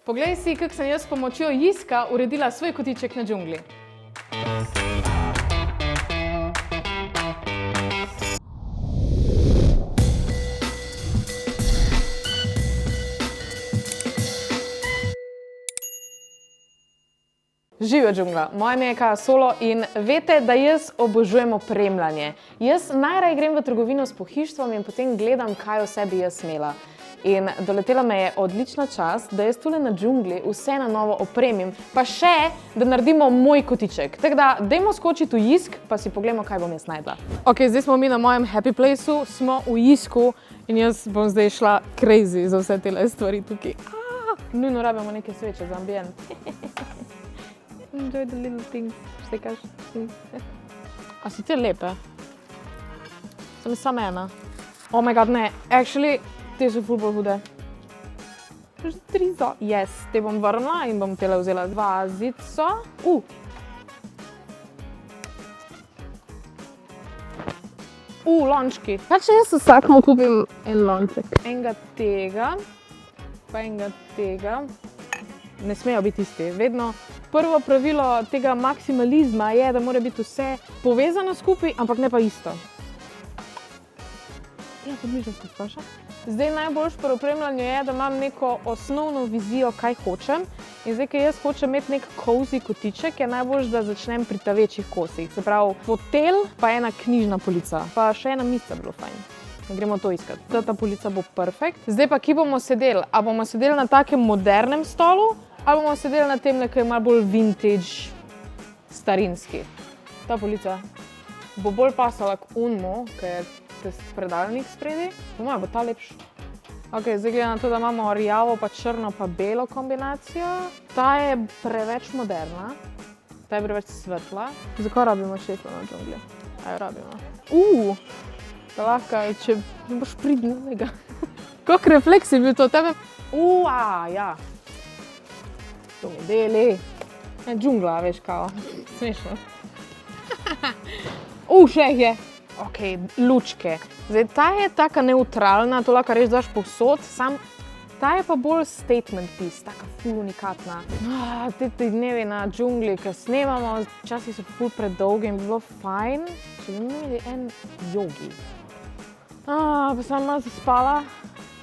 Poglej si, kako sem jaz s pomočjo jiska uredila svoj kotiček na džungli. Živijo džungla, moje ime je Kaja Solo in veste, da jaz obožujem opremljanje. Jaz najraje grem v trgovino s pohištvom in potem gledam, kaj vse bi jaz imela. In doletela me je odlična čast, da jaz tule na džungli vse na novo opremim, pa še, da naredimo moj kotiček. Tako da, dajmo skočiti v jisk, pa si pogledamo, kaj bom jaz najdla. Ok, zdaj smo mi na mojem happy placeu, smo v jisku in jaz bom zdaj šla crazy za vse te stvari tukaj. Nujno rabimo neke sveče za ambient. Enjoy the little things, štekaš. A si te lepe? Sem samo ena. Oh my god, ne. Actually, te so ful bolj hude. Trizo. Yes, te bom vrnila in bom tele vzela vazico. Lončki. Kaj če jaz vsakmu kupim en lonček? Enega tega, pa enega tega. Ne smejo biti isti. Vedno prvo pravilo tega maksimalizma je, da mora biti vse povezano skupaj, ampak ne pa isto. Ja, podmižno skupaša. Zdaj najboljš pri opremljanju je, da imam neko osnovno vizijo, kaj hočem. In zdaj, ker jaz hočem imeti nek cozy kotiček, je najboljš, da začnem pri ta večjih kosih. Se pravi, fotelj pa ena knjižna polica. Pa še ena miza bilo fajn. Gremo to iskati. Ta polica bo perfekt. Zdaj pa, kje bomo sedeli? A bomo sedeli na takem modernem stolu? Ali bomo sedeli na tem, ki je malo bolj vintage, starinski. Ta polica bo bolj pasala k unmu, ki je predalnik spredi. Po mojem bo ta lepša. Ok, zdaj glede na to, da imamo rjavo, pa črno, pa belo kombinacijo. Ta je preveč moderna, ta je preveč svetla. Zakaj rabimo šefo na džungli? A jo rabimo. Da lahko, če boš pridnega. Koliko refleks je bil to tebe? Ja. To mi deli. Džungla, veš kao. Smešno. Še je. Ok, lučke. Zdaj, ta je taka neutralna, to lahko res daš povsod, ta je pa bolj statement piece, taka ful unikatna. Te dnevi na džungli, ki snemamo, včasih so ful predolgi in bi bilo fajn, če bi imeli en jogi. Pa sem malo zaspala.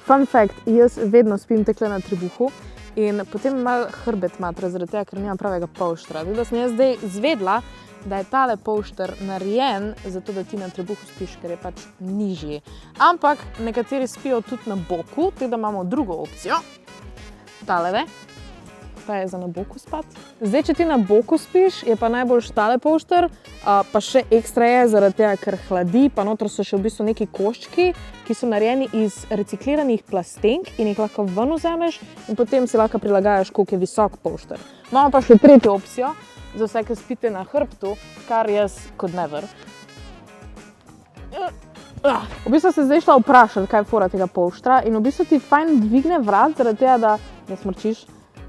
Fun fact, jaz vedno spim tekle na trebuhu. In potem malo hrbet matra, zaradi tega, ker nimam pravega polštra. Tako da sem jaz zdaj izvedla, da je tale polšter narejen zato, da ti na trebuhu spiš, ker je pač nižji. Ampak nekateri spijo tudi na boku, tako da imamo drugo opcijo. Tale, ta je za na boku spati. Zdaj, če ti na boku spiš, je pa najboljš tale polšter, pa še ekstra je zaradi tega, ker hladi, pa noter so še v bistvu neki koščki, ki so narejeni iz recikliranih plastenk in jih lahko ven vzameš in potem si lahko prilagajaš, koliko je visok polšter. Imamo pa še tretjo opcijo, za vse, ki spite na hrbtu, kar jaz kot never. V bistvu se zdaj šla vprašati, kaj je fora tega polštra in v bistvu ti fajn dvigne vrat, zaradi tega, da ne smrčiš.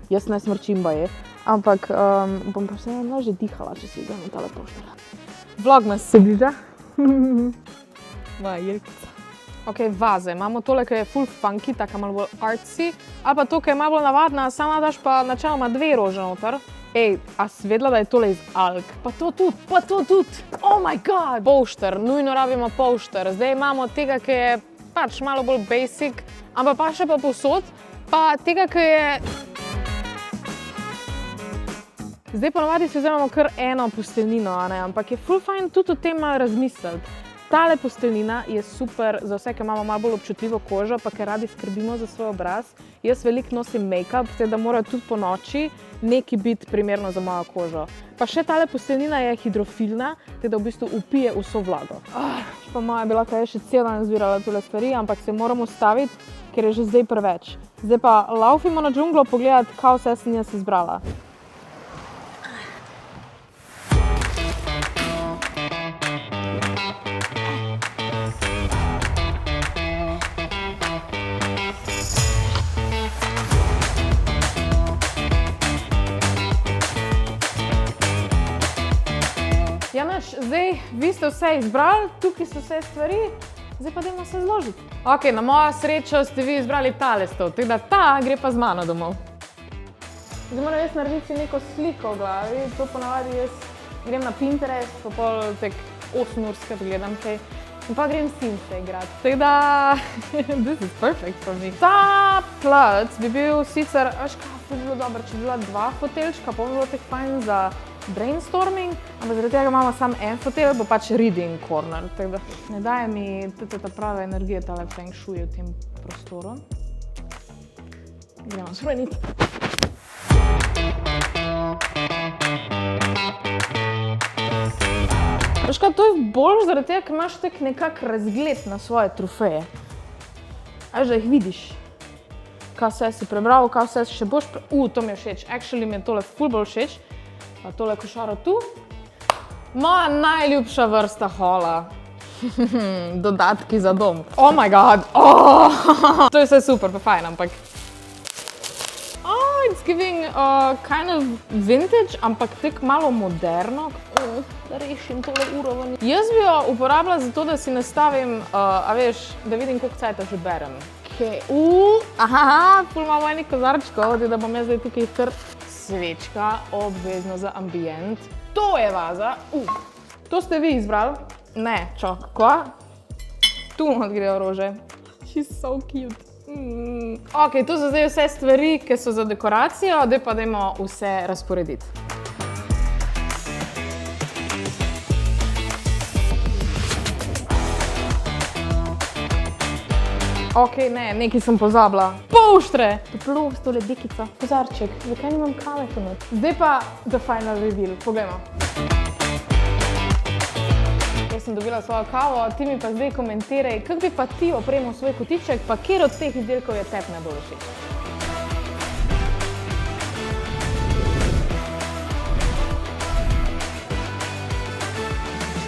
Jaz ne smrčim baje, ampak bom pa se že dihala, če si vzamem tale polšter. Vlogmas se bliža. Moja jelkica. Ok, vaze. Imamo tole, ki je full funky, taka malo bolj artsy, ali pa to, ki je malo bolj navadna, sama daš pa načeloma 2 rože noter. A si vedela, da je tole iz alg? Pa to tudi! Oh my god! Polšter, nujno rabimo polšter. Zdaj imamo tega, ki je pač malo bolj basic, ampak pa še pa povsod, pa tega, ki je... Zdaj ponovadi si vzamemo kar eno posteljnino, ampak je ful fajn tudi o tem malo razmisliti. Tale posteljnina je super za vse, ki imamo malo bolj občutljivo kožo, pa ker radi skrbimo za svoj obraz. Jaz veliko nosim make-up, tako da mora tudi po noči nekaj biti primerno za mojo kožo. Pa še tale posteljnina je hidrofilna, tako da v bistvu upije vso vlago. Pa moja je bila, kaj je še cel dan zbirala tole stvari, ampak se moramo staviti, ker je že zdaj preveč. Zdaj pa laufimo na džunglo pogledati, kaj vse sem jaz izbrala. Zdaj, vi ste vse izbrali, tukaj so vse stvari, zdaj pa dajmo se zložiti. Ok, na mojo srečo ste vi izbrali tale stol, tako da ta gre pa z mano domov. Zdaj moram jaz narediti si neko sliko v glavi, to ponavadi jaz grem na Pinterest, pa pol tek 8 ur skrb gledam kaj in pa grem Simse igrati. Tako da, this is perfect for me. Ta plac bi bil sicer, veš kaj, bi bilo dobro, če bi bila 2 foteljčka, pa bi bilo tek fajn za brainstorming, ampak zaradi tega imamo samo en fotelj, bo pač reading corner, tako da ne daje mi ta prava energija, tale feng shui v tem prostoru. Gremo spremeniti. Veš kaj, to je boljš zaradi tega, ker imaš tek nekak razgled na svoje trofeje. Veš, da jih vidiš. Kaj vse si prebral, kaj vse še boš to mi je všeč. Actually mi je tole ful bolj všeč. Pa tole košaro tu. Moja najljubša vrsta hola. Dodatki za dom. Oh my god. To je vse super, pa fajn, ampak it's giving kind of vintage, ampak tek malo moderno. Da rešim tole uro ven. Jaz bi jo uporabila zato, da si nastavim, a veš, da vidim, koliko cajta že berem. Ful imamo enih kozarčkov, da bom jaz zdaj tukaj kar svečka, obvezno za ambient. To je vaza. To ste vi izbrali? Ne, čak, kva? Tu odgrejo rože. She's so cute. Ok, to so zdaj vse stvari, ki so za dekoracijo, zdaj pa dajmo vse razporediti. Ok, ne, nekaj sem pozabila. Polštre! Toplost, tole dekica, kozarček, zakaj nimam kave tu not? Zdaj pa the final reveal, poglejmo. Jaz sem dobila svojo kavo, ti mi pa zdaj komentiraj, kako bi pa ti opremil svoj kotiček, pa kjer od teh izdelkov je tebi najbolj všeč.